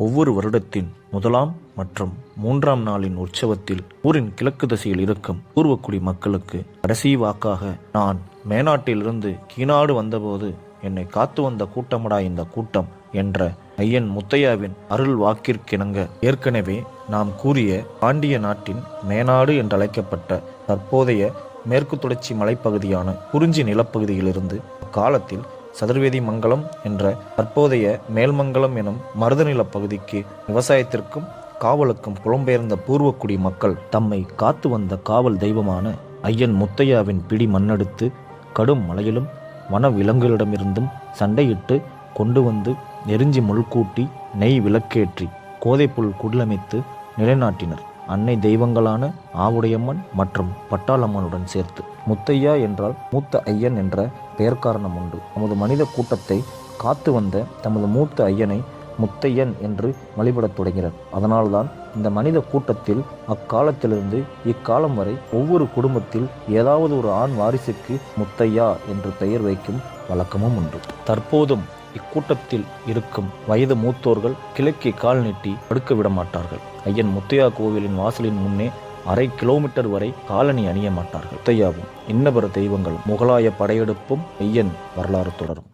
ஒவ்வொரு வருடத்தின் முதலாம் மற்றும் 3ஆம் நாளின் உற்சவத்தில் ஊரின் கிழக்கு திசையில் இருக்கும் பூர்வக்குடி மக்களுக்கு கடைசி வாக்காக, நான் மேனாட்டிலிருந்து கீநாடு வந்தபோது என்னை காத்து வந்த கூட்டமடா இந்த கூட்டம் என்ற ஐயன் முத்தையாவின் அருள் வாக்கிற்கிணங்க, ஏற்கனவே நாம் கூறிய பாண்டிய நாட்டின் மேனாடு என்றழைக்கப்பட்ட தற்போதைய மேற்கு தொடர்ச்சி மலைப்பகுதியான குறிஞ்சி நிலப்பகுதியிலிருந்து அக்காலத்தில் சதுர்வேதி மங்கலம் என்ற தற்போதைய மேல்மங்கலம் எனும் மருதநில பகுதிக்கு விவசாயத்திற்கும் காவலுக்கும் புலம்பெயர்ந்த பூர்வக்குடி மக்கள் தம்மை காத்து வந்த காவல் தெய்வமான ஐயன் முத்தையாவின் பிடி மண்ணெடுத்து கடும் மழையிலும் வன விலங்குகளிடமிருந்தும் சண்டையிட்டு கொண்டு வந்து நெருஞ்சி முள்கூட்டி நெய் விளக்கேற்றி கோதைப்புல் குடிலமைத்து நிலைநாட்டினர். அன்னை தெய்வங்களான ஆவுடையம்மன் மற்றும் பட்டாளம்மனுடன் சேர்த்து. முத்தையா என்றால் மூத்த ஐயன் என்ற பெயர் காரணம் உண்டு. நமது மனித கூட்டத்தை காத்து வந்த தமது மூத்த ஐயனை முத்தையன் என்று வழிபடத் தொடங்கினர். அதனால்தான் இந்த மனித கூட்டத்தில் அக்காலத்திலிருந்து இக்காலம் வரை ஒவ்வொரு குடும்பத்தில் ஏதாவது ஒரு ஆண் வாரிசுக்கு முத்தையா என்று பெயர் வைக்கும் வழக்கமும் உண்டு. தற்போதும் இக்கூட்டத்தில் இருக்கும் வயது மூத்தோர்கள் கிழக்கே கால் நீட்டி படுக்க விட மாட்டார்கள். ஐயன் முத்தையா கோவிலின் வாசலின் முன்னே அரை கிலோமீட்டர் வரை காலணி அணிய மாட்டார்கள். முத்தையாவும் இன்னபிற தெய்வங்களும் முகலாய படையெடுப்பும் ஐயன் வரலாறு தொடரும்.